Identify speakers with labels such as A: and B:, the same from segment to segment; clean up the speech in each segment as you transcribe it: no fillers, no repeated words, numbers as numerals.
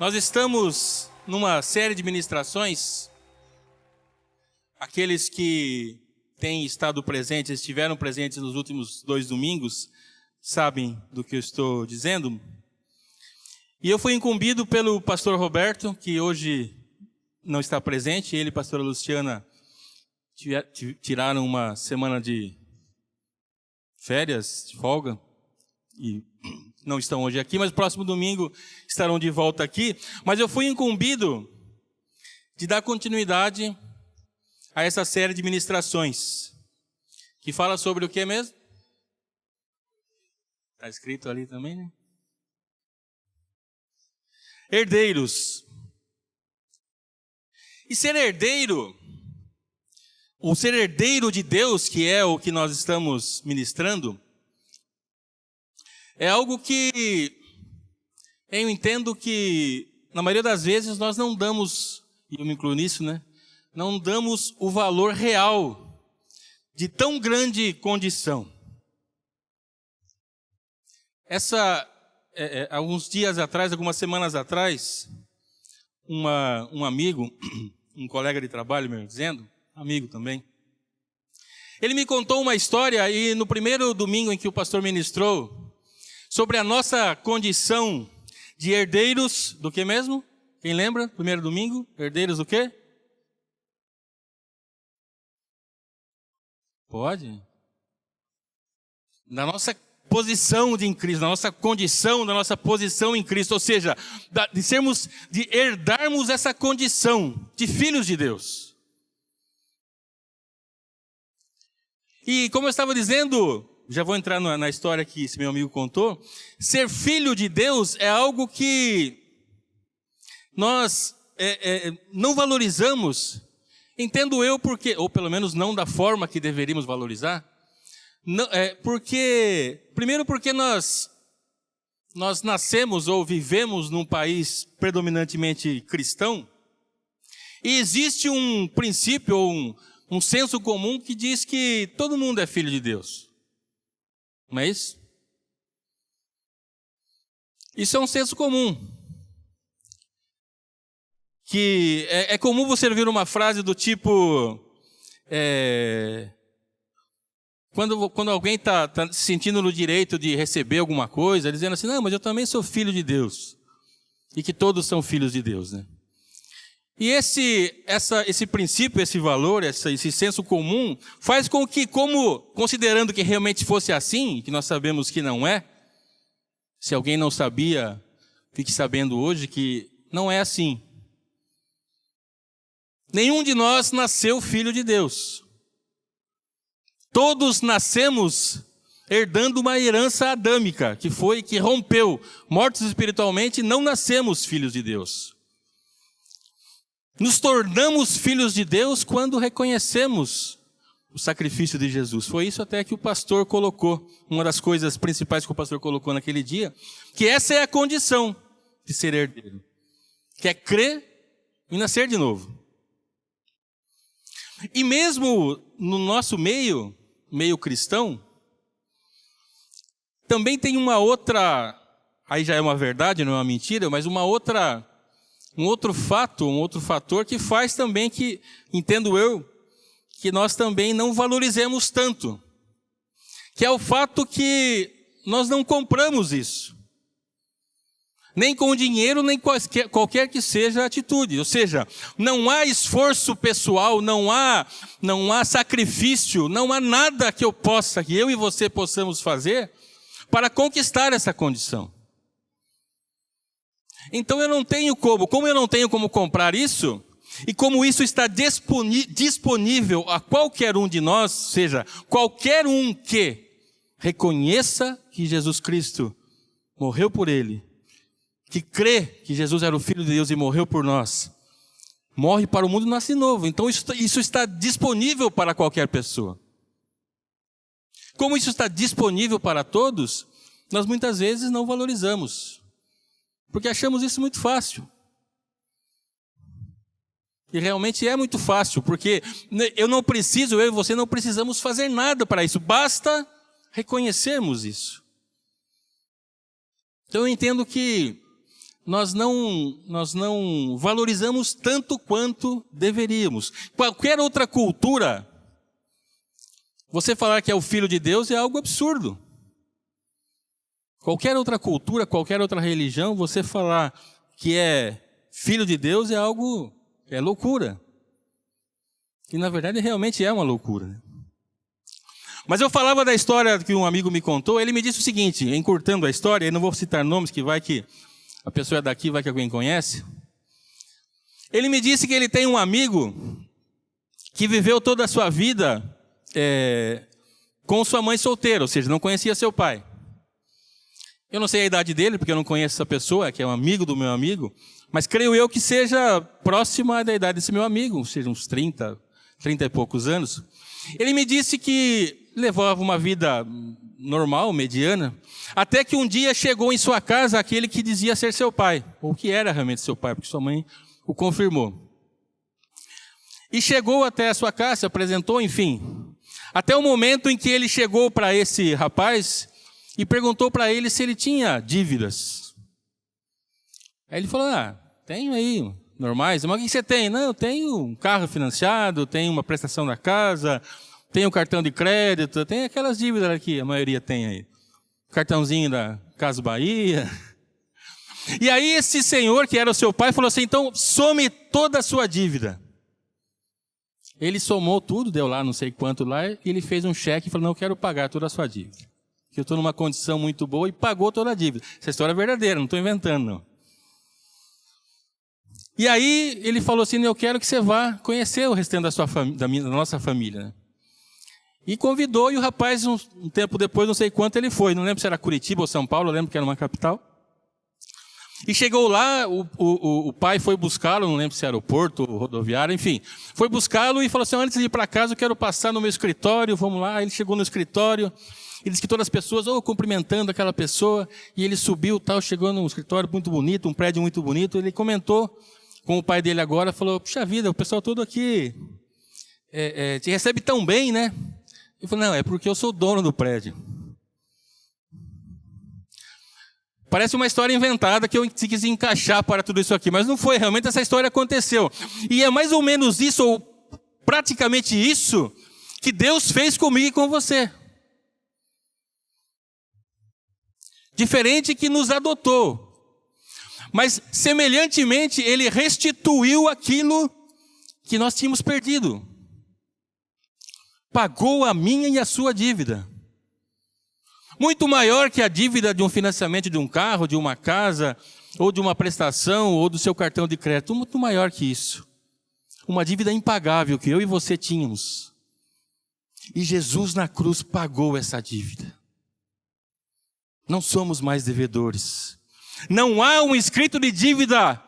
A: Nós estamos numa série de ministrações. Aqueles que têm estado presentes, estiveram presentes nos últimos 2 domingos, sabem do que eu estou dizendo. E eu fui incumbido pelo pastor Roberto, que hoje não está presente. Ele e a pastora Luciana tiraram uma semana de férias, de folga, e não estão hoje aqui, mas próximo domingo estarão de volta aqui. Mas eu fui incumbido de dar continuidade a essa série de ministrações, que fala sobre o que mesmo? Está escrito ali também, né? Herdeiros. E ser herdeiro, o ser herdeiro de Deus, que é o que nós estamos ministrando, é algo que eu entendo que, na maioria das vezes, nós não damos, e eu me incluo nisso, né? Não damos o valor real de tão grande condição. Alguns dias atrás, algumas semanas atrás, um amigo, um colega de trabalho, meu dizendo, amigo também, ele me contou uma história, e no primeiro domingo em que o pastor ministrou, sobre a nossa condição de herdeiros do que mesmo? Quem lembra? Primeiro domingo, herdeiros do quê? Pode? Da nossa posição em Cristo, da nossa condição, da nossa posição em Cristo, ou seja, de herdarmos essa condição de filhos de Deus. E como eu estava dizendo, já vou entrar na história que esse meu amigo contou, ser filho de Deus é algo que nós não valorizamos, entendo eu porque, ou pelo menos não da forma que deveríamos valorizar, primeiro porque nós nascemos ou vivemos num país predominantemente cristão, e existe um princípio ou um senso comum que diz que todo mundo é filho de Deus. Não é isso? Isso é um senso comum. Que é comum você ouvir uma frase do tipo... Quando alguém está se sentindo no direito de receber alguma coisa, dizendo assim, não, mas eu também sou filho de Deus. E que todos são filhos de Deus, né? E esse princípio, esse valor, esse senso comum, faz com que, considerando que realmente fosse assim, que nós sabemos que não é, se alguém não sabia, fique sabendo hoje que não é assim. Nenhum de nós nasceu filho de Deus. Todos nascemos herdando uma herança adâmica, que rompeu. Mortos espiritualmente, não nascemos filhos de Deus. Nos tornamos filhos de Deus quando reconhecemos o sacrifício de Jesus. Foi isso até que o pastor colocou, uma das coisas principais que o pastor colocou naquele dia, que essa é a condição de ser herdeiro, que é crer e nascer de novo. E mesmo no nosso meio cristão, também tem uma outra, aí já é uma verdade, não é uma mentira, mas um outro fator que faz também que, entendo eu, que nós também não valorizemos tanto, que é o fato que nós não compramos isso, nem com dinheiro, nem qualquer que seja a atitude, ou seja, não há esforço pessoal, não há sacrifício, não há nada que eu e você possamos fazer para conquistar essa condição. Então como eu não tenho como comprar isso, e como isso está disponível a qualquer um de nós, ou seja, qualquer um que reconheça que Jesus Cristo morreu por ele, que crê que Jesus era o Filho de Deus e morreu por nós, morre para o mundo e nasce novo. Então isso está disponível para qualquer pessoa. Como isso está disponível para todos, nós muitas vezes não valorizamos. Porque achamos isso muito fácil. E realmente é muito fácil, porque eu e você não precisamos fazer nada para isso. Basta reconhecermos isso. Então eu entendo que nós não valorizamos tanto quanto deveríamos. Qualquer outra cultura, você falar que é o filho de Deus é algo absurdo. Qualquer outra cultura, qualquer outra religião, você falar que é filho de Deus é loucura. E na verdade realmente é uma loucura. Mas eu falava da história que um amigo me contou, ele me disse o seguinte, encurtando a história, eu não vou citar nomes, que vai que a pessoa é daqui, vai que alguém conhece. Ele me disse que ele tem um amigo que viveu toda a sua vida com sua mãe solteira, ou seja, não conhecia seu pai. Eu não sei a idade dele, porque eu não conheço essa pessoa, que é um amigo do meu amigo, mas creio eu que seja próxima da idade desse meu amigo, ou seja, uns 30 e poucos anos. Ele me disse que levava uma vida normal, mediana, até que um dia chegou em sua casa aquele que dizia ser seu pai, ou que era realmente seu pai, porque sua mãe o confirmou. E chegou até a sua casa, se apresentou, enfim, até o momento em que ele chegou para esse rapaz e perguntou para ele se ele tinha dívidas. Aí ele falou, tenho aí, normais. Mas o que você tem? Não, eu tenho um carro financiado, tenho uma prestação da casa, tenho um cartão de crédito, tem aquelas dívidas que a maioria tem aí. Cartãozinho da Casa Bahia. E aí esse senhor, que era o seu pai, falou assim, então some toda a sua dívida. Ele somou tudo, deu lá não sei quanto lá, e ele fez um cheque e falou, não, eu quero pagar toda a sua dívida. Que eu estou numa condição muito boa, e pagou toda a dívida. Essa história é verdadeira, não estou inventando, não. E aí ele falou assim, eu quero que você vá conhecer o restante da nossa família. Né? E convidou, e o rapaz, um tempo depois, não sei quanto ele foi, não lembro se era Curitiba ou São Paulo, eu lembro que era uma capital. E chegou lá, o pai foi buscá-lo, não lembro se era aeroporto ou rodoviário, enfim. Foi buscá-lo e falou assim, antes de ir para casa, eu quero passar no meu escritório, vamos lá. Ele chegou no escritório, e disse que todas as pessoas, cumprimentando aquela pessoa, e ele subiu, chegou num escritório muito bonito, um prédio muito bonito, ele comentou com o pai dele agora, falou, puxa vida, o pessoal todo aqui te recebe tão bem, né? Ele falou, não, é porque eu sou dono do prédio. Parece uma história inventada que eu quis encaixar para tudo isso aqui, mas não foi, realmente essa história aconteceu. E é mais ou menos isso, ou praticamente isso, que Deus fez comigo e com você. Diferente que nos adotou. Mas, semelhantemente, Ele restituiu aquilo que nós tínhamos perdido. Pagou a minha e a sua dívida. Muito maior que a dívida de um financiamento de um carro, de uma casa, ou de uma prestação, ou do seu cartão de crédito. Muito maior que isso. Uma dívida impagável que eu e você tínhamos. E Jesus na cruz pagou essa dívida. Não somos mais devedores. Não há um escrito de dívida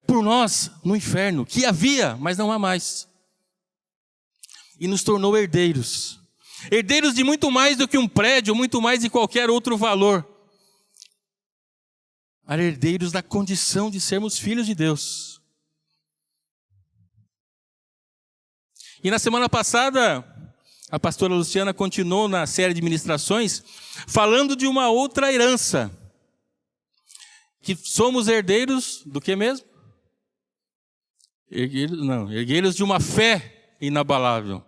A: por nós no inferno, que havia, mas não há mais. E nos tornou herdeiros. Herdeiros de muito mais do que um prédio, muito mais de qualquer outro valor. Herdeiros da condição de sermos filhos de Deus. E na semana passada, a pastora Luciana continuou na série de ministrações, falando de uma outra herança. Que somos herdeiros do que mesmo? Herdeiros de uma fé inabalável.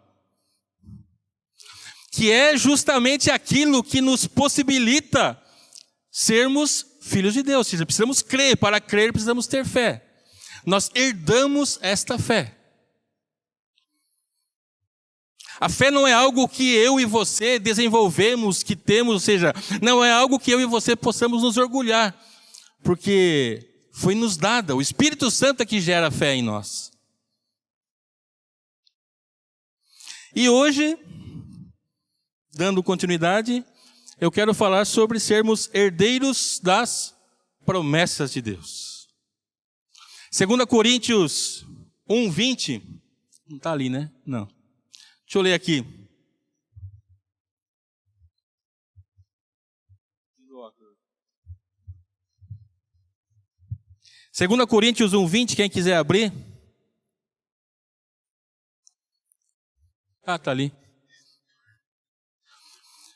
A: Que é justamente aquilo que nos possibilita sermos filhos de Deus. Ou seja, precisamos crer, para crer precisamos ter fé. Nós herdamos esta fé. A fé não é algo que eu e você desenvolvemos, que temos, ou seja, não é algo que eu e você possamos nos orgulhar. Porque foi nos dada, o Espírito Santo é que gera fé em nós. E hoje, dando continuidade, eu quero falar sobre sermos herdeiros das promessas de Deus. 2 Coríntios 1:20, não está ali, né? Não. Deixa eu ler aqui. Segunda Coríntios 1:20, quem quiser abrir. Está ali.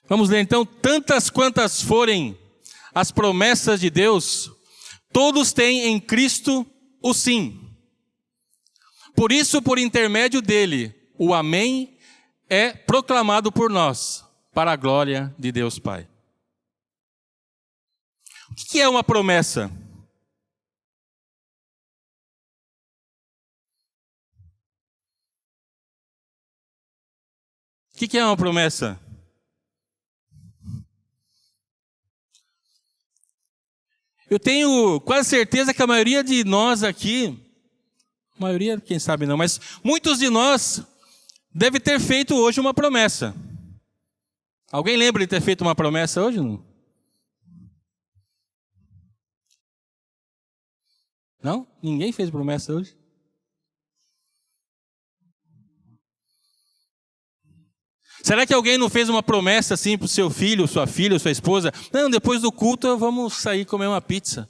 A: Vamos ler então. Tantas quantas forem as promessas de Deus, todos têm em Cristo o sim. Por isso, por intermédio dele, o amém é proclamado por nós, para a glória de Deus Pai. O que é uma promessa? O que é uma promessa? Eu tenho quase certeza que a maioria de nós aqui, maioria, quem sabe não, mas muitos de nós deve ter feito hoje uma promessa. Alguém lembra de ter feito uma promessa hoje? Não? Ninguém fez promessa hoje? Será que alguém não fez uma promessa assim para o seu filho, sua filha, sua esposa? Não, depois do culto vamos sair comer uma pizza,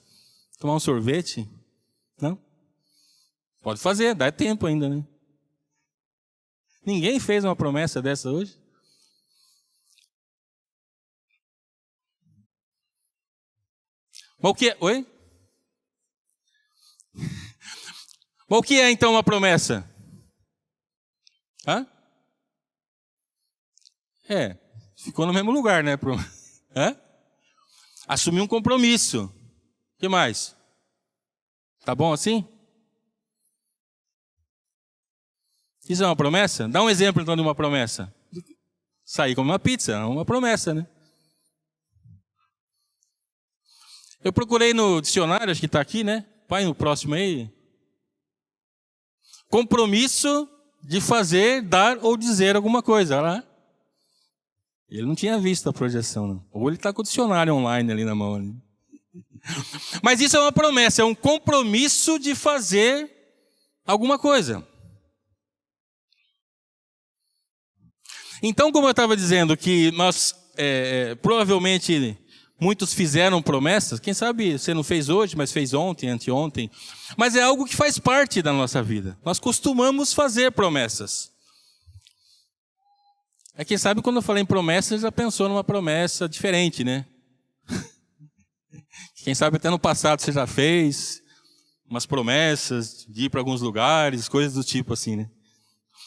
A: tomar um sorvete? Não? Pode fazer, dá tempo ainda, né? Ninguém fez uma promessa dessa hoje? Mas o que é? Oi? Mas o que é então uma promessa? Hã? Ficou no mesmo lugar, né? Hã? Assumir um compromisso. O que mais? Tá bom assim? Isso é uma promessa? Dá um exemplo então de uma promessa. Sair comer uma pizza, é uma promessa, né? Eu procurei no dicionário, acho que está aqui, né? Vai no próximo aí. Compromisso de fazer, dar ou dizer alguma coisa. Olha lá. Ele não tinha visto a projeção, não. Ou ele está com o dicionário online ali na mão. Ali. Mas isso é uma promessa, é um compromisso de fazer alguma coisa. Então, como eu estava dizendo, que nós provavelmente muitos fizeram promessas, quem sabe você não fez hoje, mas fez ontem, anteontem, mas é algo que faz parte da nossa vida. Nós costumamos fazer promessas. Quem sabe quando eu falei em promessa, já pensou numa promessa diferente, né? Quem sabe até no passado você já fez umas promessas de ir para alguns lugares, coisas do tipo assim, né?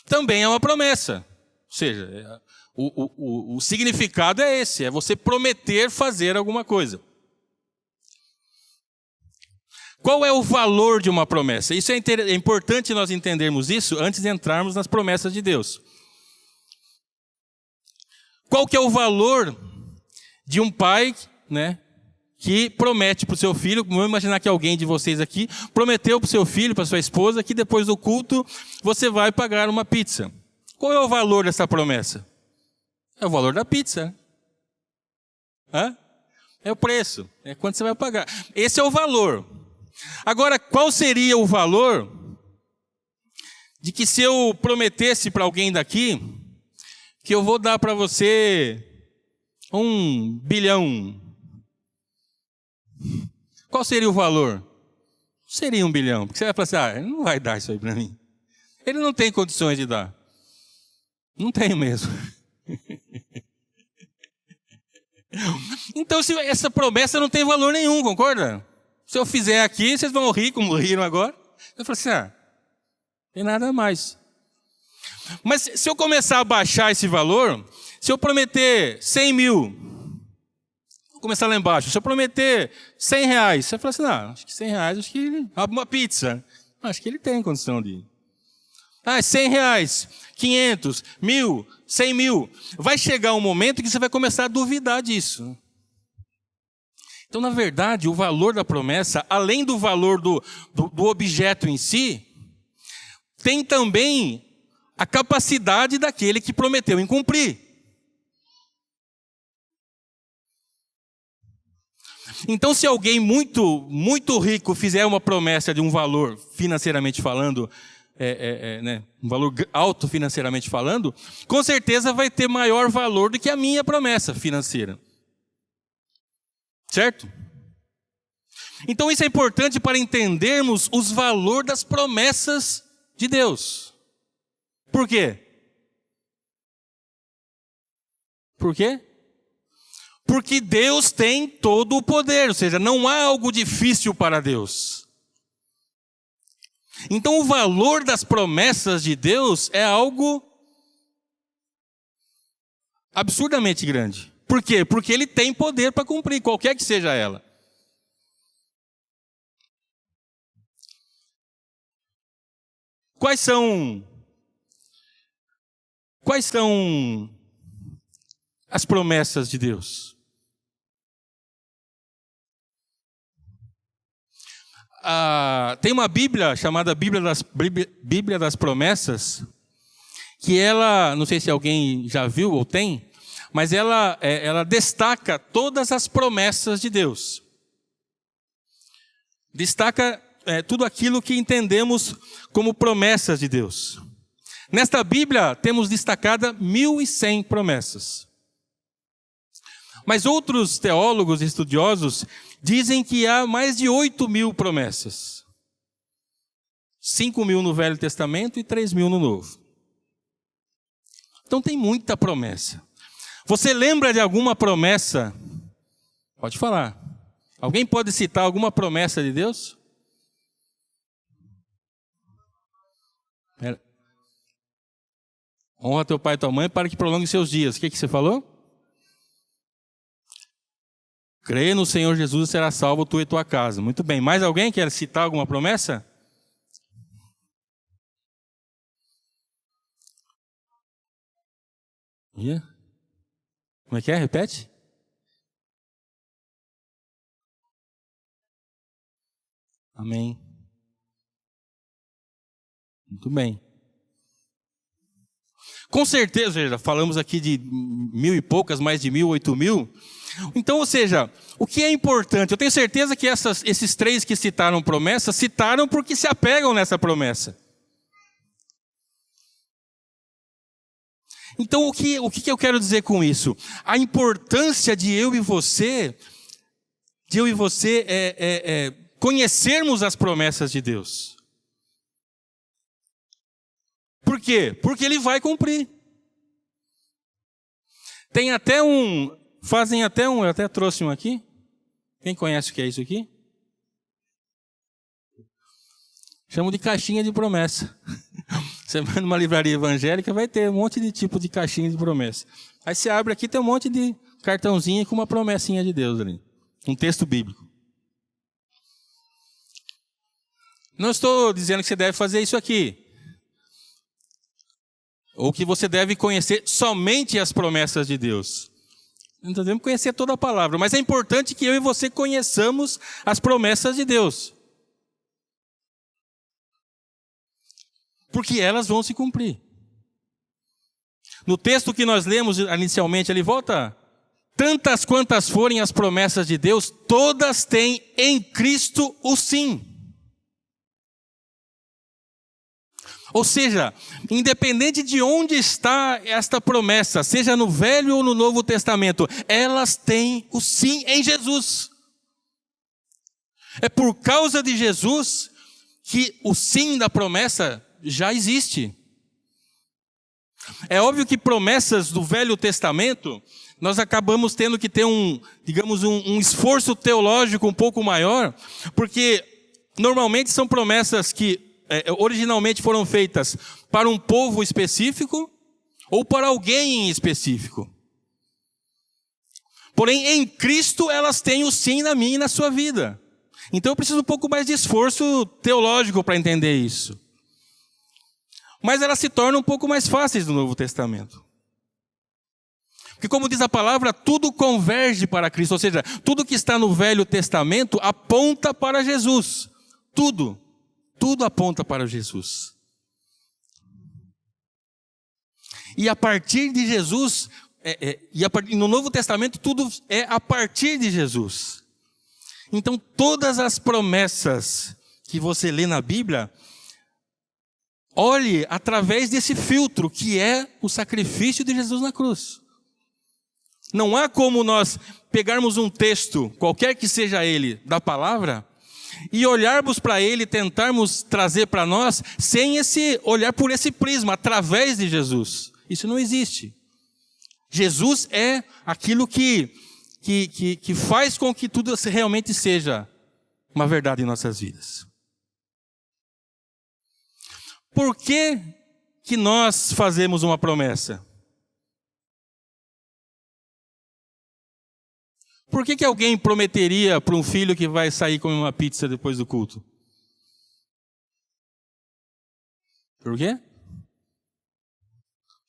A: Também é uma promessa. Ou seja, o significado é esse, é você prometer fazer alguma coisa. Qual é o valor de uma promessa? Isso é importante nós entendermos isso antes de entrarmos nas promessas de Deus. Qual que é o valor de um pai, né, que promete para o seu filho, vamos imaginar que alguém de vocês aqui prometeu para o seu filho, para sua esposa, que depois do culto você vai pagar uma pizza. Qual é o valor dessa promessa? É o valor da pizza. Hã? É o preço, é quanto você vai pagar. Esse é o valor. Agora, qual seria o valor de que se eu prometesse para alguém daqui que eu vou dar para você 1 bilhão? Qual seria o valor? Seria 1 bilhão. Porque você vai falar assim, ele não vai dar isso aí para mim. Ele não tem condições de dar. Não tem mesmo. Então, essa promessa não tem valor nenhum, concorda? Se eu fizer aqui, vocês vão rir, como riram agora. Eu falo assim, tem nada mais. Mas se eu começar a baixar esse valor, se eu prometer 100 mil, vou começar lá embaixo, se eu prometer 100 reais, você fala assim, acho que 100 reais, acho que ele abre uma pizza. Acho que ele tem condição de... 100 reais, 500, 1.000, 100 mil. Vai chegar um momento que você vai começar a duvidar disso. Então, na verdade, o valor da promessa, além do valor do objeto em si, tem também a capacidade daquele que prometeu em cumprir. Então, se alguém muito, muito rico fizer uma promessa de um valor, financeiramente falando, né, um valor alto financeiramente falando, com certeza vai ter maior valor do que a minha promessa financeira. Certo? Então, isso é importante para entendermos os valores das promessas de Deus. Por quê? Por quê? Porque Deus tem todo o poder, ou seja, não há algo difícil para Deus. Então o valor das promessas de Deus é algo absurdamente grande. Por quê? Porque Ele tem poder para cumprir, qualquer que seja ela. Quais são as promessas de Deus? Tem uma Bíblia chamada Bíblia das Promessas, que ela, não sei se alguém já viu ou tem, mas ela destaca todas as promessas de Deus. Destaca tudo aquilo que entendemos como promessas de Deus. Nesta Bíblia temos destacada 1.100 promessas. Mas outros teólogos e estudiosos dizem que há mais de 8.000 promessas. 5.000 no Velho Testamento e 3.000 no Novo. Então tem muita promessa. Você lembra de alguma promessa? Pode falar. Alguém pode citar alguma promessa de Deus? Honra teu pai e tua mãe para que prolongue seus dias. O que você falou? Crê no Senhor Jesus e será salvo tu e tua casa. Muito bem. Mais alguém quer citar alguma promessa? Como é que é? Repete. Amém. Muito bem. Com certeza, já falamos aqui de 1.000 e poucas, mais de 1.000, 8.000. Então, ou seja, o que é importante? Eu tenho certeza que esses 3 que citaram promessa, citaram porque se apegam nessa promessa. Então, o que eu quero dizer com isso? A importância de eu e você conhecermos as promessas de Deus. Por quê? Porque Ele vai cumprir. Eu até trouxe um aqui. Quem conhece o que é isso aqui? Chamo de caixinha de promessa. Você vai numa livraria evangélica, vai ter um monte de tipo de caixinha de promessa. Aí você abre aqui, tem um monte de cartãozinho com uma promessinha de Deus ali. Um texto bíblico. Não estou dizendo que você deve fazer isso aqui. Ou que você deve conhecer somente as promessas de Deus. Não devemos conhecer toda a palavra, mas é importante que eu e você conheçamos as promessas de Deus. Porque elas vão se cumprir. No texto que nós lemos inicialmente, ele volta. Tantas quantas forem as promessas de Deus, todas têm em Cristo o sim. Ou seja, independente de onde está esta promessa, seja no Velho ou no Novo Testamento, elas têm o sim em Jesus. É por causa de Jesus que o sim da promessa já existe. É óbvio que promessas do Velho Testamento, nós acabamos tendo que ter um esforço teológico um pouco maior, porque normalmente são promessas que originalmente foram feitas para um povo específico ou para alguém em específico. Porém, em Cristo elas têm o sim na minha e na sua vida. Então eu preciso um pouco mais de esforço teológico para entender isso. Mas elas se tornam um pouco mais fáceis no Novo Testamento. Porque como diz a palavra, tudo converge para Cristo. Ou seja, tudo que está no Velho Testamento aponta para Jesus. Tudo aponta para Jesus. E a partir de Jesus, no Novo Testamento, tudo é a partir de Jesus. Então, todas as promessas que você lê na Bíblia, olhe através desse filtro, que é o sacrifício de Jesus na cruz. Não há como nós pegarmos um texto, qualquer que seja ele, da palavra, e olharmos para ele, tentarmos trazer para nós, sem olhar por esse prisma, através de Jesus. Isso não existe. Jesus é aquilo que que faz com que tudo realmente seja uma verdade em nossas vidas. Por que nós fazemos uma promessa? Por que alguém prometeria para um filho que vai sair comer uma pizza depois do culto? Por quê?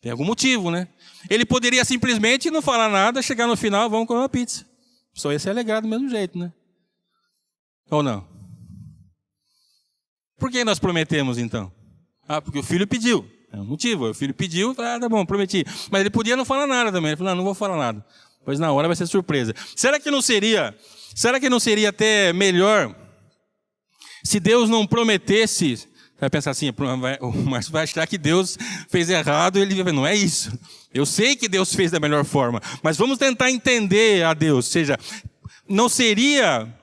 A: Tem algum motivo, né? Ele poderia simplesmente não falar nada, chegar no final, vamos comer uma pizza. Só ia ser alegrado do mesmo jeito, né? Ou não? Por que nós prometemos, então? Porque o filho pediu. É um motivo. O filho pediu, tá bom, prometi. Mas ele podia não falar nada também. Ele falou, não vou falar nada. Pois na hora vai ser surpresa. Será que não seria até melhor se Deus não prometesse? Vai pensar assim, o Márcio vai achar que Deus fez errado, ele vai falar, não é isso. Eu sei que Deus fez da melhor forma, mas vamos tentar entender a Deus. Ou seja, não seria,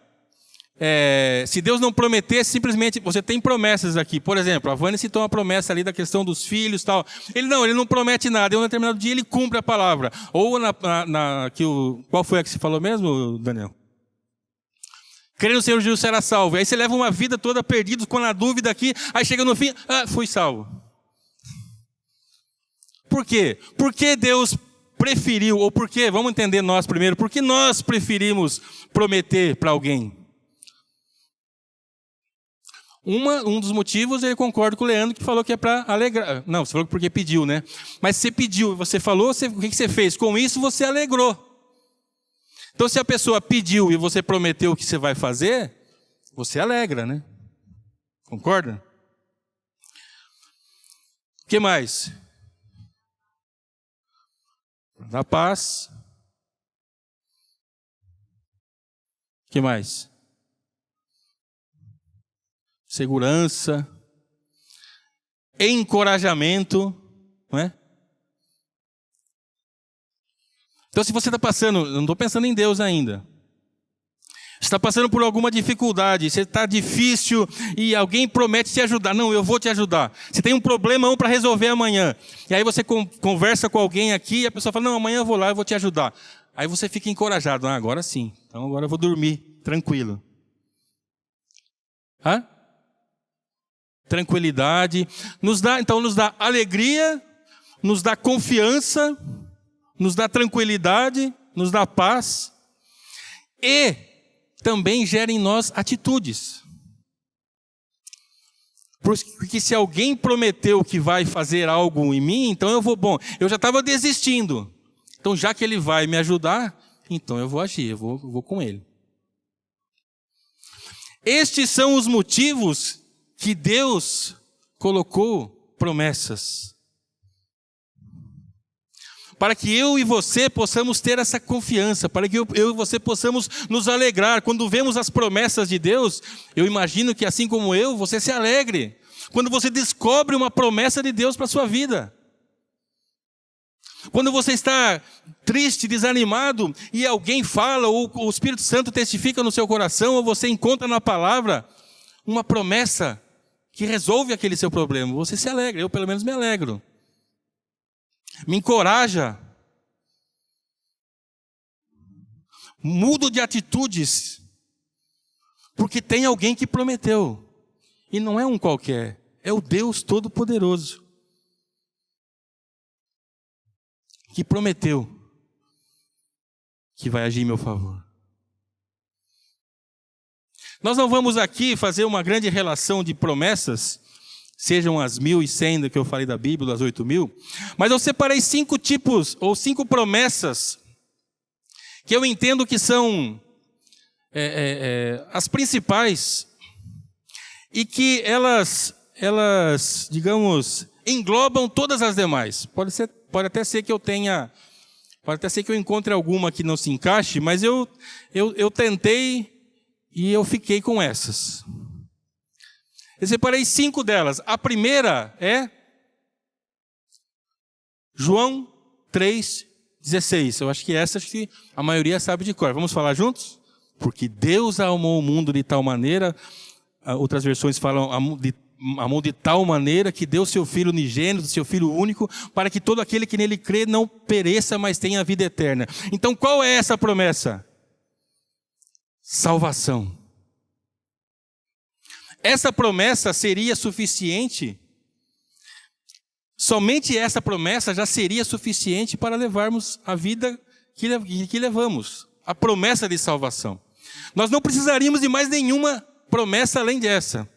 A: se Deus não prometesse, simplesmente, você tem promessas aqui. Por exemplo, a Vânia citou uma promessa ali da questão dos filhos e tal. Ele não promete nada, em um determinado dia ele cumpre a palavra. Ou qual foi a que você falou mesmo, Daniel? Crê no Senhor Jesus será salvo. Aí você leva uma vida toda perdida, com a dúvida aqui, aí chega no fim, fui salvo. Por quê? Por que Deus preferiu, ou por que, vamos entender nós primeiro, por que nós preferimos prometer para alguém? Um dos motivos, eu concordo com o Leandro, que falou que é para alegrar. Não, você falou porque pediu, né? Mas você pediu, você falou, o que você fez? Com isso você alegrou. Então, se a pessoa pediu e você prometeu o que você vai fazer, você alegra, né? Concorda? O que mais? Da paz. O que mais? Segurança. Encorajamento, não é? Então, se você está passando, eu não estou pensando em Deus ainda. Você está passando por alguma dificuldade, você está difícil e alguém promete te ajudar. Não, eu vou te ajudar. Você tem um problemão para resolver amanhã. E aí você conversa com alguém aqui e a pessoa fala, não, amanhã eu vou lá, eu vou te ajudar. Aí você fica encorajado. Agora sim. Então agora eu vou dormir, tranquilo. Tranquilidade. Nos dá alegria, nos dá confiança, nos dá tranquilidade, nos dá paz e também gera em nós atitudes. Porque se alguém prometeu que vai fazer algo em mim, então eu já estava desistindo. Então já que ele vai me ajudar, então eu vou agir, eu vou com ele. Estes são os motivos que Deus colocou promessas. Para que eu e você possamos ter essa confiança, para que eu e você possamos nos alegrar. Quando vemos as promessas de Deus, eu imagino que assim como eu, você se alegre. Quando você descobre uma promessa de Deus para a sua vida. Quando você está triste, desanimado, e alguém fala, ou o Espírito Santo testifica no seu coração, ou você encontra na palavra uma promessa que resolve aquele seu problema, você se alegra, eu pelo menos me alegro. Me encoraja. Mudo de atitudes. Porque tem alguém que prometeu. E não é um qualquer. É o Deus Todo-Poderoso. Que prometeu que vai agir em meu favor. Nós não vamos aqui fazer uma grande relação de promessas, sejam as 1.100 que eu falei da Bíblia, as 8.000, mas eu separei 5 tipos, ou 5 promessas, que eu entendo que são as principais, e que elas, digamos, englobam todas as demais. Pode até ser que eu encontre alguma que não se encaixe, mas eu tentei e eu fiquei com essas. Eu separei 5 delas. A primeira é João 3,16. Eu acho que essa a maioria sabe de cor. Vamos falar juntos? Porque Deus amou o mundo de tal maneira, outras versões falam amou de tal maneira que deu seu Filho unigênito, seu Filho único, para que todo aquele que nele crê não pereça, mas tenha a vida eterna. Então qual é essa promessa? Salvação. Essa promessa seria suficiente, somente essa promessa já seria suficiente para levarmos a vida que levamos, a promessa de salvação. Nós não precisaríamos de mais nenhuma promessa além dessa.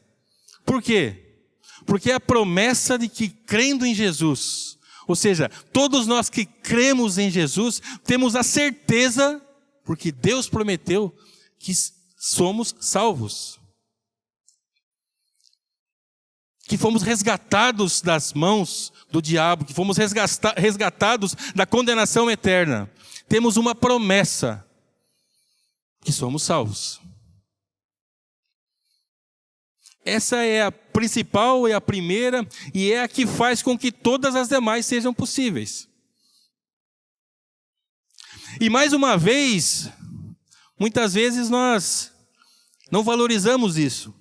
A: Por quê? Porque é a promessa de que crendo em Jesus, ou seja, todos nós que cremos em Jesus, temos a certeza, porque Deus prometeu, que somos salvos. Que fomos resgatados das mãos do diabo, que fomos resgatados da condenação eterna. Temos uma promessa, que somos salvos. Essa é a principal, é a primeira, e é a que faz com que todas as demais sejam possíveis. E mais uma vez, muitas vezes nós não valorizamos isso.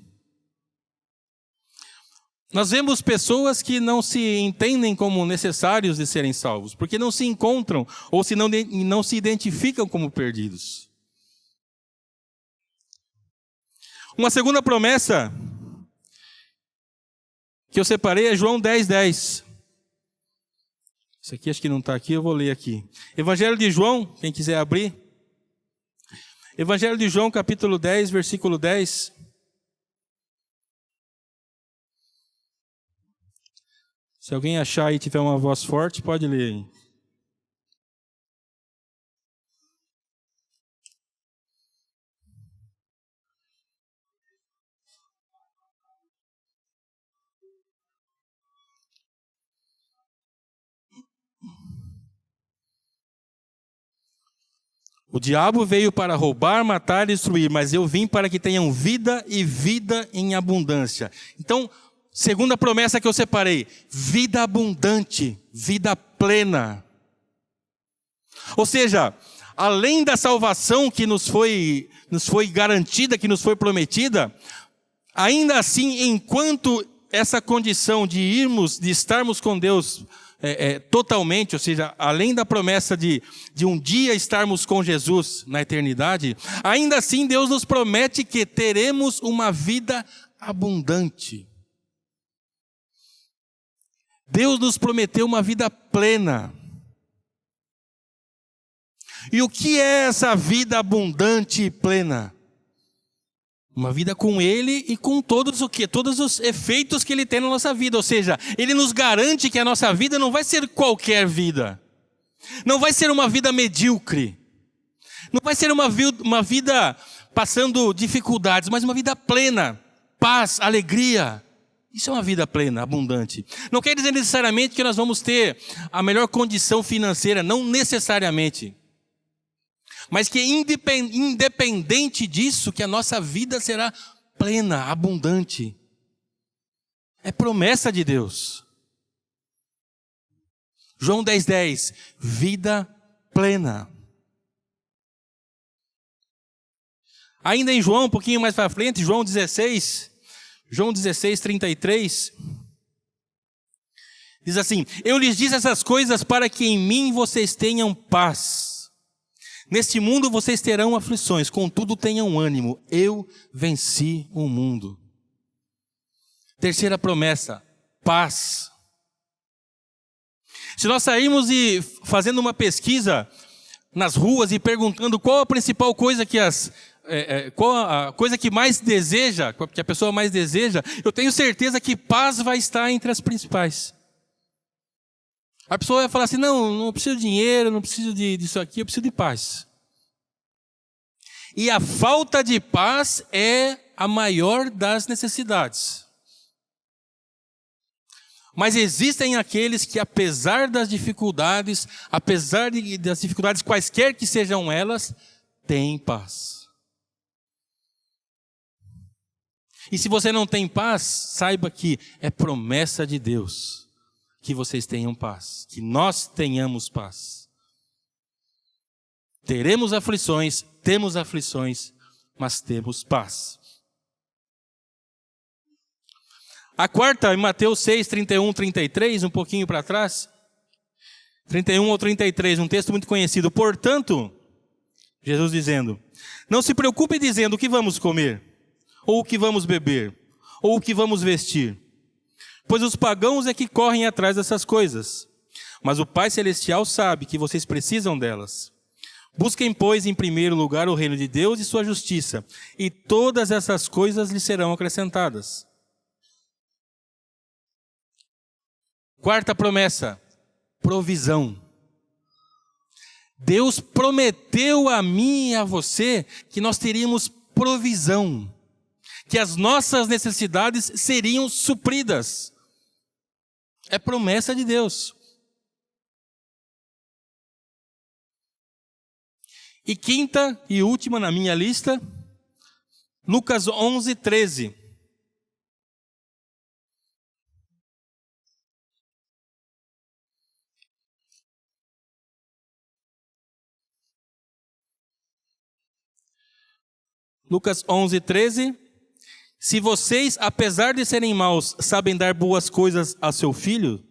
A: Nós vemos pessoas que não se entendem como necessários de serem salvos, porque não se encontram ou não se identificam como perdidos. Uma segunda promessa que eu separei é João 10:10. Isso aqui acho que não está aqui, eu vou ler aqui. Evangelho de João, quem quiser abrir. Evangelho de João, capítulo 10, versículo 10. Se alguém achar e tiver uma voz forte, pode ler aí. O diabo veio para roubar, matar e destruir, mas eu vim para que tenham vida e vida em abundância. Então, segunda promessa que eu separei, vida abundante, vida plena. Ou seja, além da salvação que nos foi garantida, que nos foi prometida, ainda assim, enquanto essa condição de estarmos com Deus totalmente, ou seja, além da promessa de um dia estarmos com Jesus na eternidade, ainda assim Deus nos promete que teremos uma vida abundante. Deus nos prometeu uma vida plena. E o que é essa vida abundante e plena? Uma vida com Ele e com todos os efeitos que Ele tem na nossa vida. Ou seja, Ele nos garante que a nossa vida não vai ser qualquer vida. Não vai ser uma vida medíocre. Não vai ser uma vida passando dificuldades, mas uma vida plena. Paz, alegria. Isso é uma vida plena, abundante. Não quer dizer necessariamente que nós vamos ter a melhor condição financeira, não necessariamente. Mas que independente disso, que a nossa vida será plena, abundante. É promessa de Deus. João 10:10, vida plena. Ainda em João, um pouquinho mais para frente, João 16:33, diz assim: eu lhes disse essas coisas para que em mim vocês tenham paz. Neste mundo vocês terão aflições, contudo tenham ânimo, eu venci o mundo. Terceira promessa, paz. Se nós sairmos e fazendo uma pesquisa nas ruas e perguntando qual a principal coisa qual a coisa que mais deseja, que a pessoa mais deseja, eu tenho certeza que paz vai estar entre as principais. A pessoa vai falar assim, não preciso de dinheiro, não preciso disso aqui, eu preciso de paz. E a falta de paz é a maior das necessidades. Mas existem aqueles que, apesar das dificuldades, das dificuldades quaisquer que sejam elas, têm paz. E se você não tem paz, saiba que é promessa de Deus que vocês tenham paz, que nós tenhamos paz. Teremos aflições, temos aflições, mas temos paz. A quarta, em Mateus 6, 31, 33, um pouquinho para trás. 31 ou 33, um texto muito conhecido. Portanto, Jesus dizendo, não se preocupe dizendo o que vamos comer, ou o que vamos beber, ou o que vamos vestir. Pois os pagãos é que correm atrás dessas coisas. Mas o Pai Celestial sabe que vocês precisam delas. Busquem, pois, em primeiro lugar o reino de Deus e sua justiça, e todas essas coisas lhes serão acrescentadas. Quarta promessa, provisão. Deus prometeu a mim e a você que nós teríamos provisão, que as nossas necessidades seriam supridas. É promessa de Deus. E quinta e última na minha lista, Lucas 11, 13. Lucas 11, 13. Se vocês, apesar de serem maus, sabem dar boas coisas a seu filho,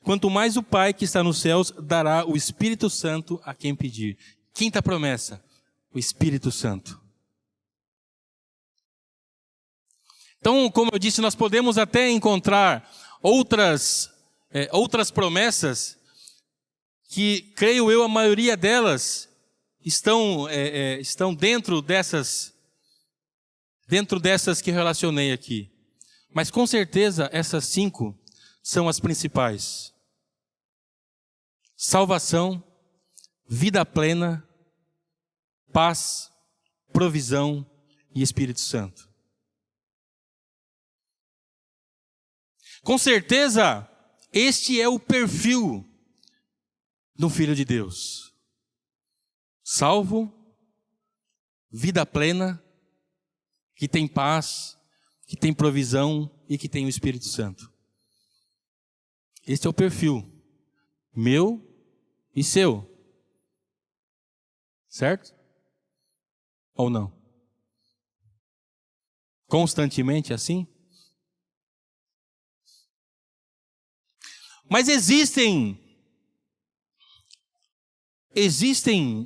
A: quanto mais o Pai que está nos céus dará o Espírito Santo a quem pedir. Quinta promessa, o Espírito Santo. Então, como eu disse, nós podemos até encontrar outras promessas que, creio eu, a maioria delas estão dentro dessas que relacionei aqui. Mas com certeza essas 5 são as principais. Salvação, vida plena, paz, provisão e Espírito Santo. Com certeza, este é o perfil do Filho de Deus. Salvo, vida plena, que tem paz, que tem provisão e que tem o Espírito Santo. Este é o perfil meu e seu. Certo? Ou não? Constantemente assim? Mas existem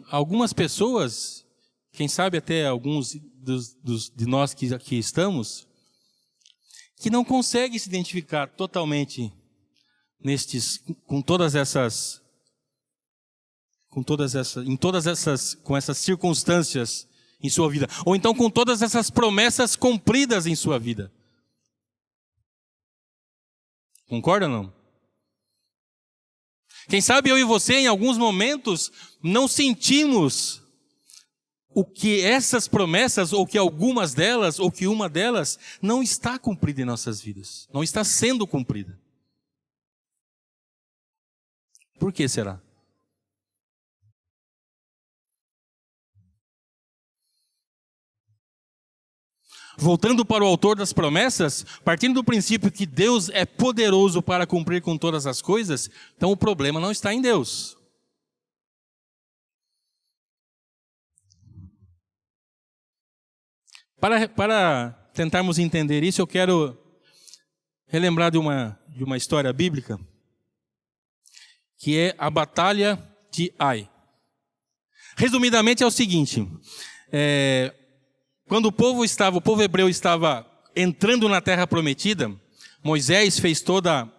A: algumas pessoas, quem sabe até alguns de nós que aqui estamos, que não conseguem se identificar totalmente com essas circunstâncias em sua vida, ou então com todas essas promessas cumpridas em sua vida. Concorda ou não? Quem sabe eu e você, em alguns momentos, não sentimos o que essas promessas, ou que algumas delas, ou que uma delas, não está cumprida em nossas vidas. Não está sendo cumprida. Por que será? Voltando para o autor das promessas, partindo do princípio que Deus é poderoso para cumprir com todas as coisas, então o problema não está em Deus. Para tentarmos entender isso, eu quero relembrar de uma história bíblica, que é a Batalha de Ai. Resumidamente é o seguinte, quando o povo hebreu estava entrando na Terra Prometida, Moisés fez toda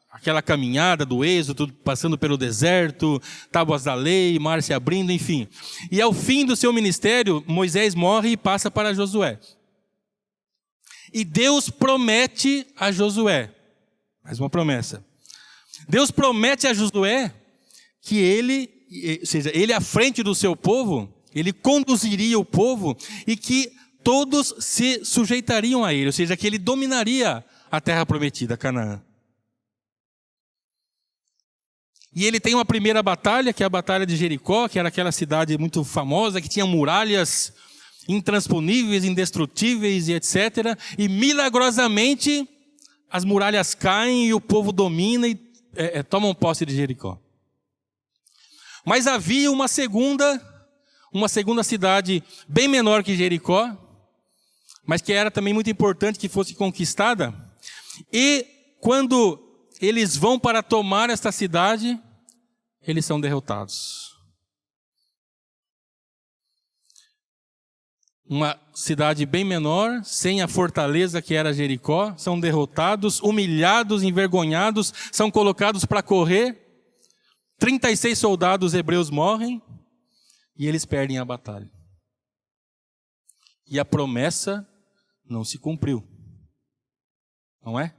A: aquela caminhada do êxodo, passando pelo deserto, tábuas da lei, mar se abrindo, enfim. E ao fim do seu ministério, Moisés morre e passa para Josué. E Deus promete a Josué, mais uma promessa. Deus promete a Josué que ele à frente do seu povo, ele conduziria o povo e que todos se sujeitariam a ele, ou seja, que ele dominaria a terra prometida, Canaã. E ele tem uma primeira batalha, que é a Batalha de Jericó, que era aquela cidade muito famosa, que tinha muralhas intransponíveis, indestrutíveis e etc. E milagrosamente as muralhas caem e o povo domina e tomam posse de Jericó. Mas havia uma segunda cidade bem menor que Jericó, mas que era também muito importante que fosse conquistada. E quando eles vão para tomar esta cidade, eles são derrotados. Uma cidade bem menor, sem a fortaleza que era Jericó, são derrotados, humilhados, envergonhados, são colocados para correr. 36 soldados hebreus morrem e eles perdem a batalha. E a promessa não se cumpriu. Não é?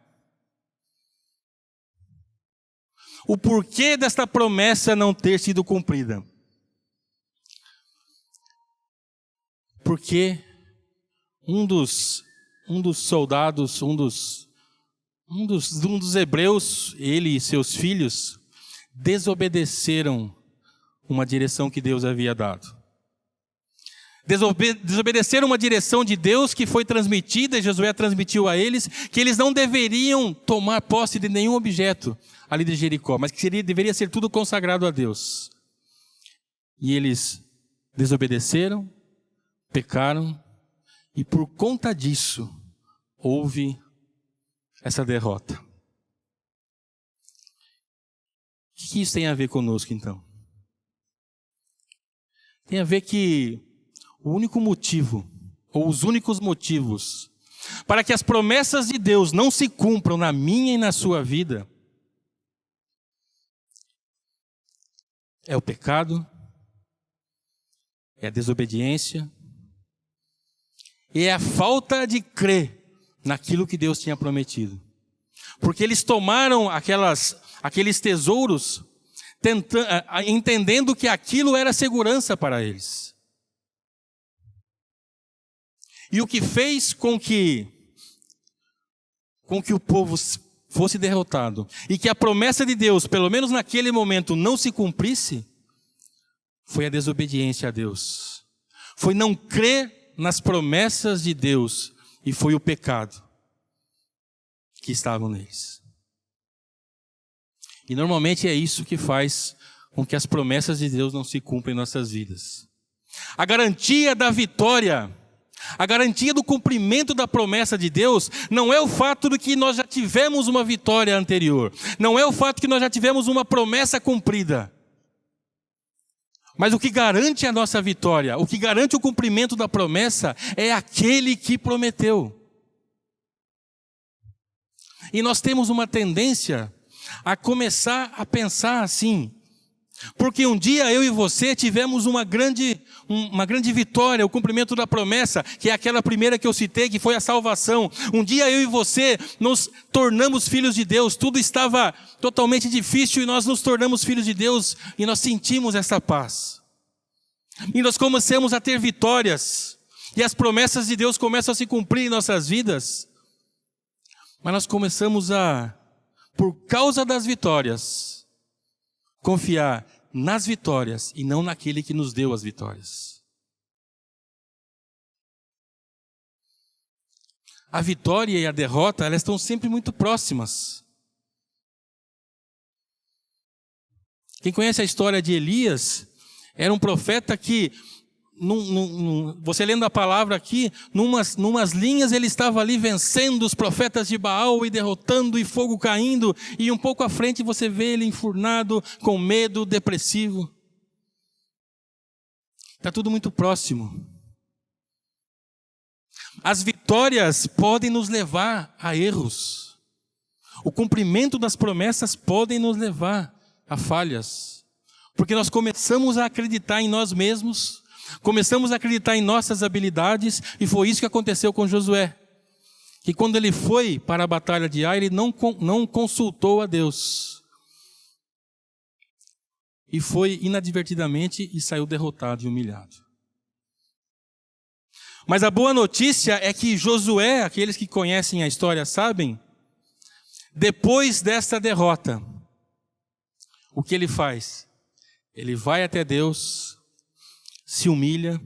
A: O porquê desta promessa não ter sido cumprida? Porque um dos soldados, um dos hebreus, ele e seus filhos, desobedeceram uma direção que Deus havia dado. Desobedeceram uma direção de Deus que foi transmitida, e Josué transmitiu a eles, que eles não deveriam tomar posse de nenhum objeto ali de Jericó, mas que deveria ser tudo consagrado a Deus. E eles desobedeceram, pecaram, e por conta disso, houve essa derrota. O que isso tem a ver conosco, então? Tem a ver que o único motivo, ou os únicos motivos, para que as promessas de Deus não se cumpram na minha e na sua vida, é o pecado, é a desobediência, e é a falta de crer naquilo que Deus tinha prometido. Porque eles tomaram aqueles tesouros, entendendo que aquilo era segurança para eles. E o que fez com que o povo fosse derrotado, e que a promessa de Deus, pelo menos naquele momento, não se cumprisse, foi a desobediência a Deus. Foi não crer nas promessas de Deus, e foi o pecado que estavam neles. E normalmente é isso que faz com que as promessas de Deus não se cumprem em nossas vidas. A garantia da vitória, a garantia do cumprimento da promessa de Deus, não é o fato de que nós já tivemos uma vitória anterior, não é o fato de que nós já tivemos uma promessa cumprida. Mas o que garante a nossa vitória, o que garante o cumprimento da promessa, é aquele que prometeu. E nós temos uma tendência a começar a pensar assim, porque um dia eu e você tivemos uma grande vitória, o cumprimento da promessa, que é aquela primeira que eu citei, que foi a salvação. Um dia eu e você nos tornamos filhos de Deus, tudo estava totalmente difícil e nós nos tornamos filhos de Deus e nós sentimos essa paz. E nós começamos a ter vitórias e as promessas de Deus começam a se cumprir em nossas vidas. Mas nós começamos por causa das vitórias, confiar nas vitórias e não naquele que nos deu as vitórias. A vitória e a derrota, elas estão sempre muito próximas. Quem conhece a história de Elias, era um profeta que, você lendo a palavra aqui, numas linhas ele estava ali vencendo os profetas de Baal e derrotando e fogo caindo, e um pouco à frente você vê ele enfurnado, com medo, depressivo. Está tudo muito próximo. As vitórias podem nos levar a erros. O cumprimento das promessas podem nos levar a falhas. Porque nós começamos a acreditar em nós mesmos, começamos a acreditar em nossas habilidades, e foi isso que aconteceu com Josué. Que quando ele foi para a batalha de Ai, ele não consultou a Deus. E foi inadvertidamente e saiu derrotado e humilhado. Mas a boa notícia é que Josué, aqueles que conhecem a história sabem, depois desta derrota, o que ele faz? Ele vai até Deus, se humilha,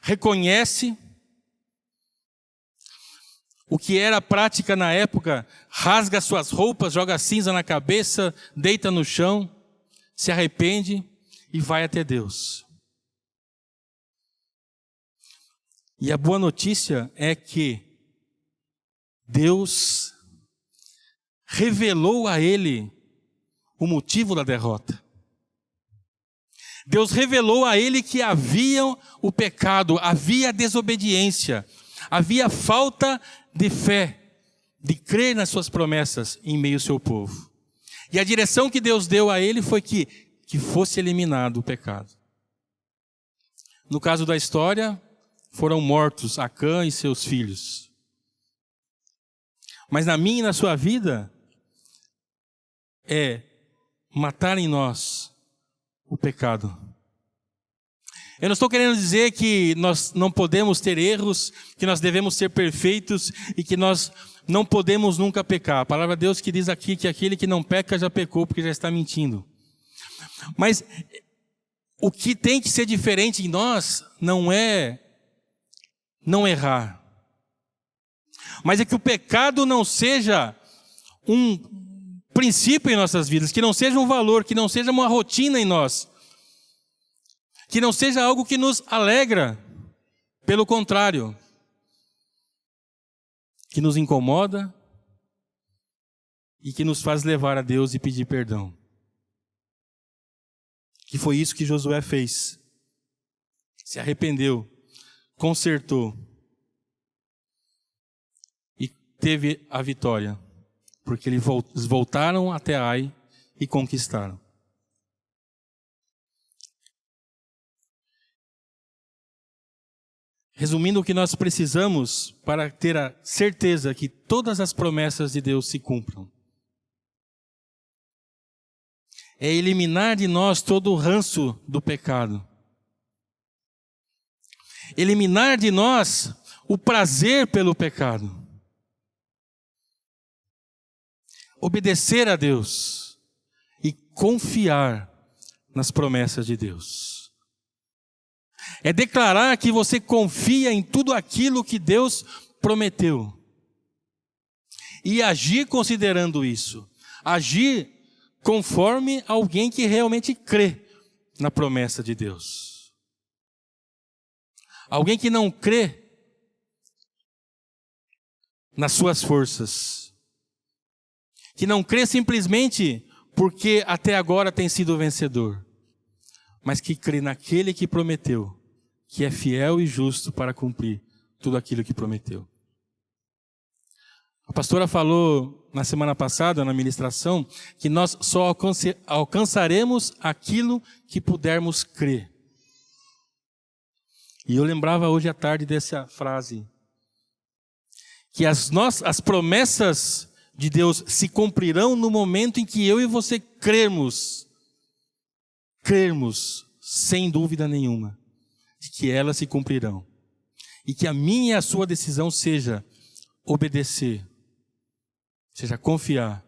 A: reconhece o que era prática na época, rasga suas roupas, joga cinza na cabeça, deita no chão, se arrepende e vai até Deus. E a boa notícia é que Deus revelou a ele o motivo da derrota. Deus revelou a ele que havia o pecado, havia desobediência, havia falta de fé, de crer nas suas promessas em meio ao seu povo. E a direção que Deus deu a ele foi que fosse eliminado o pecado. No caso da história, foram mortos Acã e seus filhos. Mas na minha e na sua vida, é matar em nós o pecado. Eu não estou querendo dizer que nós não podemos ter erros, que nós devemos ser perfeitos e que nós não podemos nunca pecar. A palavra de Deus que diz aqui que aquele que não peca já pecou porque já está mentindo. Mas o que tem que ser diferente em nós não é não errar. Mas é que o pecado não seja um princípio em nossas vidas, que não seja um valor, que não seja uma rotina em nós, que não seja algo que nos alegra, pelo contrário, que nos incomoda e que nos faz levar a Deus e pedir perdão. Que foi isso que Josué fez. Se arrependeu, consertou e teve a vitória, porque eles voltaram até Ai e conquistaram. Resumindo, o que nós precisamos para ter a certeza que todas as promessas de Deus se cumpram é eliminar de nós todo o ranço do pecado. Eliminar de nós o prazer pelo pecado. Obedecer a Deus e confiar nas promessas de Deus. É declarar que você confia em tudo aquilo que Deus prometeu. E agir considerando isso. Agir conforme alguém que realmente crê na promessa de Deus. Alguém que não crê nas suas forças. Que não crê simplesmente porque até agora tem sido vencedor. Mas que crê naquele que prometeu, que é fiel e justo para cumprir tudo aquilo que prometeu. A pastora falou na semana passada, na ministração, que nós só alcançaremos aquilo que pudermos crer. E eu lembrava hoje à tarde dessa frase, que as promessas de Deus se cumprirão no momento em que eu e você crermos sem dúvida nenhuma, de que elas se cumprirão. E que a minha e a sua decisão seja obedecer, seja confiar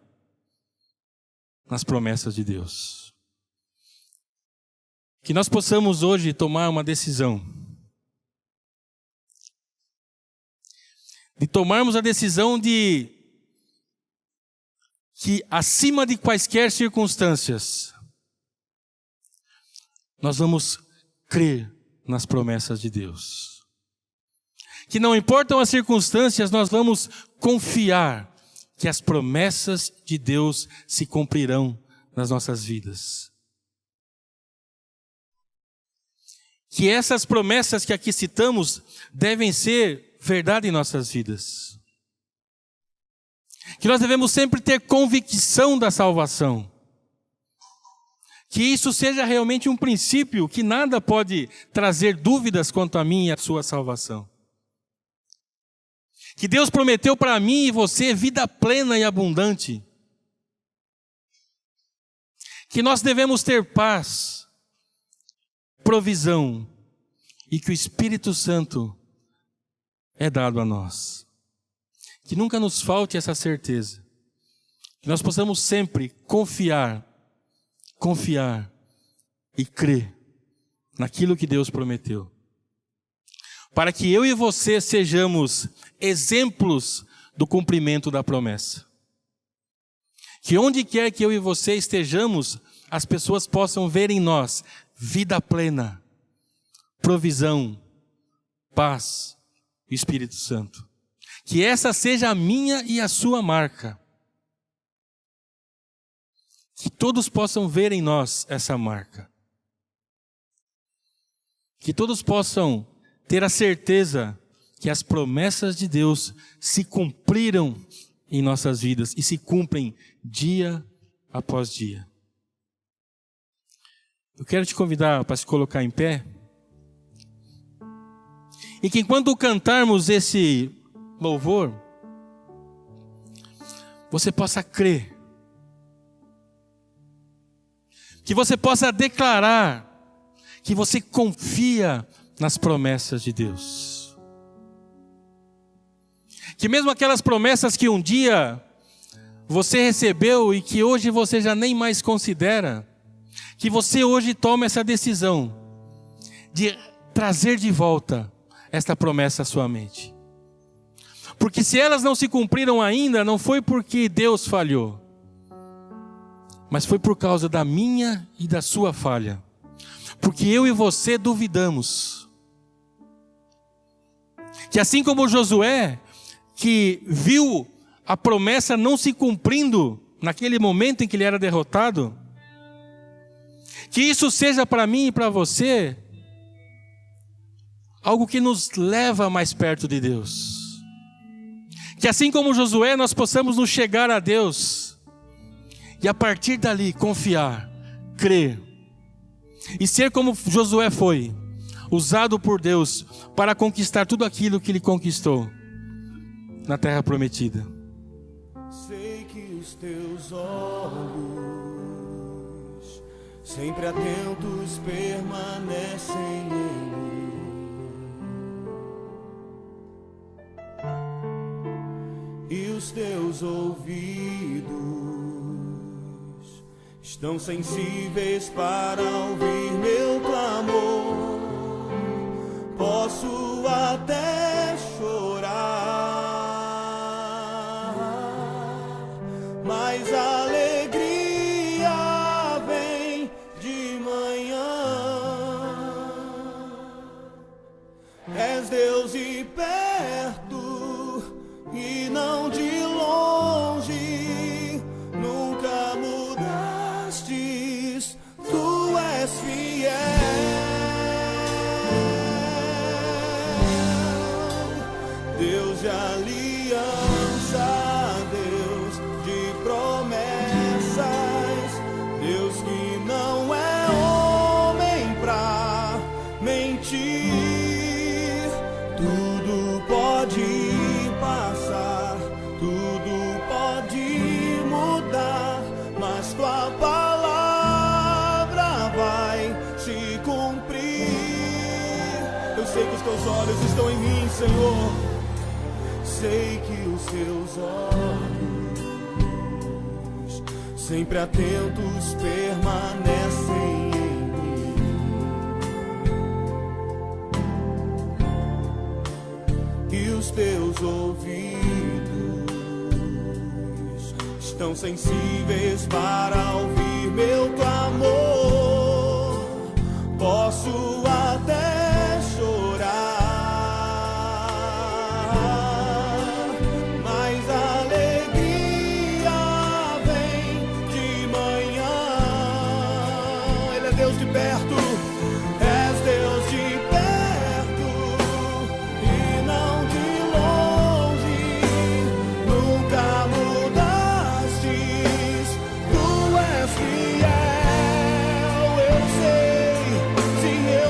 A: nas promessas de Deus. Que nós possamos hoje tomar uma decisão. De tomarmos a decisão de que acima de quaisquer circunstâncias, nós vamos crer nas promessas de Deus. Que não importam as circunstâncias, nós vamos confiar que as promessas de Deus se cumprirão nas nossas vidas. Que essas promessas que aqui citamos devem ser verdade em nossas vidas. Que nós devemos sempre ter convicção da salvação. Que isso seja realmente um princípio, que nada pode trazer dúvidas quanto a mim e a sua salvação. Que Deus prometeu para mim e você vida plena e abundante. Que nós devemos ter paz, provisão e que o Espírito Santo é dado a nós. Que nunca nos falte essa certeza. Que nós possamos sempre confiar e crer naquilo que Deus prometeu. Para que eu e você sejamos exemplos do cumprimento da promessa. Que onde quer que eu e você estejamos, as pessoas possam ver em nós vida plena, provisão, paz o Espírito Santo. Que essa seja a minha e a sua marca. Que todos possam ver em nós essa marca. Que todos possam ter a certeza que as promessas de Deus se cumpriram em nossas vidas e se cumprem dia após dia. Eu quero te convidar para se colocar em pé. E que enquanto cantarmos esse louvor, você possa crer. Que você possa declarar que você confia nas promessas de Deus. Que mesmo aquelas promessas que um dia você recebeu e que hoje você já nem mais considera, que você hoje tome essa decisão de trazer de volta esta promessa à sua mente. Porque se elas não se cumpriram ainda, não foi porque Deus falhou, mas foi por causa da minha e da sua falha. Porque eu e você duvidamos. Que assim como Josué, que viu a promessa não se cumprindo naquele momento em que ele era derrotado, que isso seja para mim e para você algo que nos leva mais perto de Deus. Que assim como Josué, nós possamos nos chegar a Deus e a partir dali confiar, crer e ser como Josué foi, usado por Deus para conquistar tudo aquilo que ele conquistou na terra prometida.
B: Sei que os teus olhos, sempre atentos, permanecem em mim. E os teus ouvidos estão sensíveis para ouvir meu clamor. Posso até chorar, mas a alegria vem de manhã. És Deus e perto e não de longe, nunca mudastes, tu és fiel. Deus de aliança, Deus de promessas, Deus que não é homem pra mentir. Tudo pode passar, tudo pode mudar, mas tua palavra vai se cumprir. Eu sei que os teus olhos estão em mim, Senhor. Sei que os teus olhos, sempre atentos, permanecem em mim. E os teus ouvidos estão sensíveis para ouvir meu clamor. Posso até chorar, mas a alegria vem de manhã. Ele é Deus de perto, és Deus de perto e não de longe, nunca mudastes, tu és fiel. Eu sei, sim, eu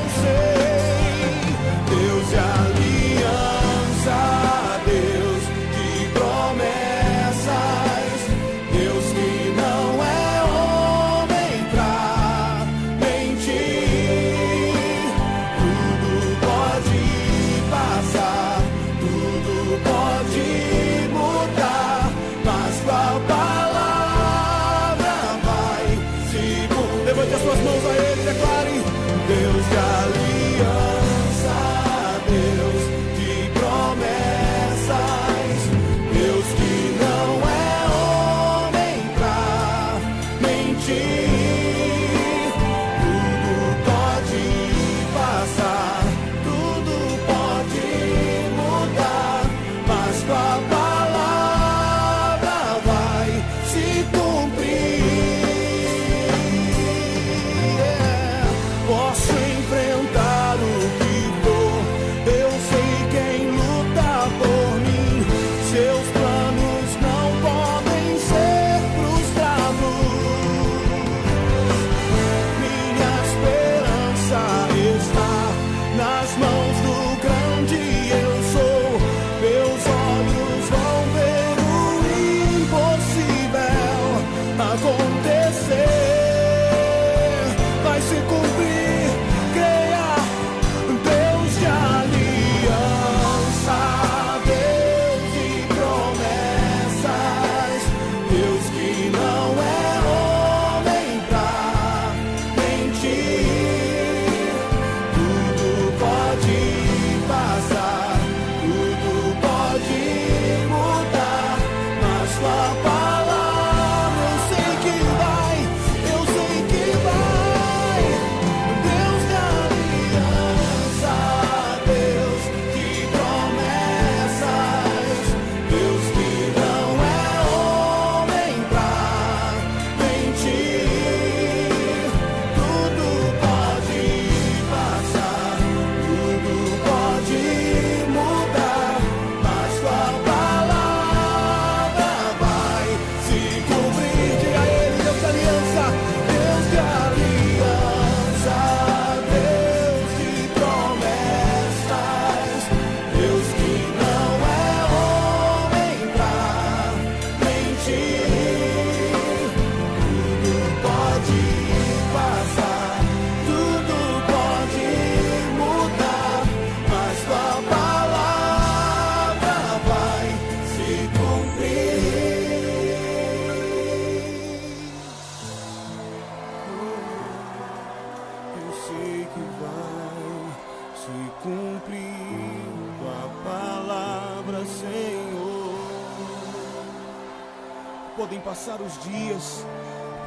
B: podem passar os dias,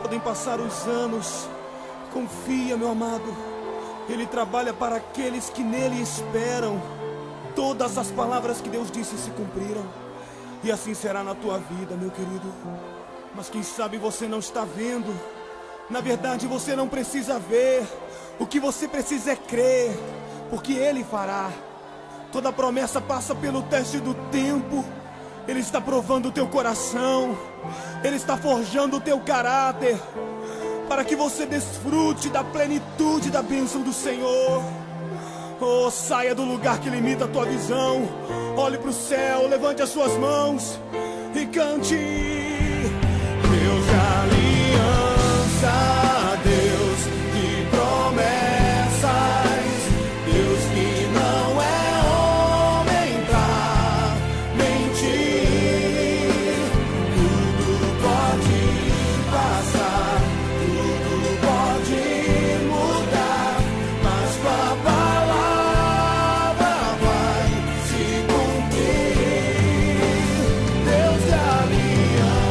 B: podem passar os anos. Confia, meu amado, Ele trabalha para aqueles que nele esperam. Todas as palavras que Deus disse se cumpriram, e assim será na tua vida, meu querido. Mas quem sabe você não está vendo. Na verdade você não precisa ver. O que você precisa é crer, porque Ele fará. Toda promessa passa pelo teste do tempo. Ele está provando o teu coração, Ele está forjando o teu caráter, para que você desfrute da plenitude da bênção do Senhor. Oh, saia do lugar que limita a tua visão. Olhe para o céu, levante as suas mãos e cante. Deus de aliança, Deus de promessas, Deus que não é homem pra mentir. Tudo pode passar, tudo pode mudar, mas tua palavra vai se cumprir. Deus de aliança,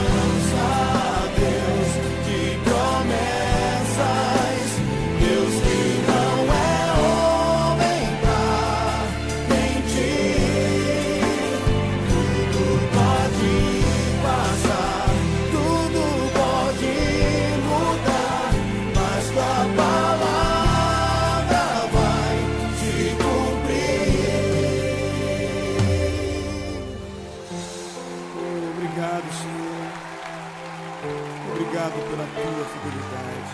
B: Deus de promessas, Deus que não é homem pra mentir. Tudo pode passar, tudo pode mudar, mas tua palavra vai se cumprir. Obrigado, Senhor. Obrigado pela tua fidelidade.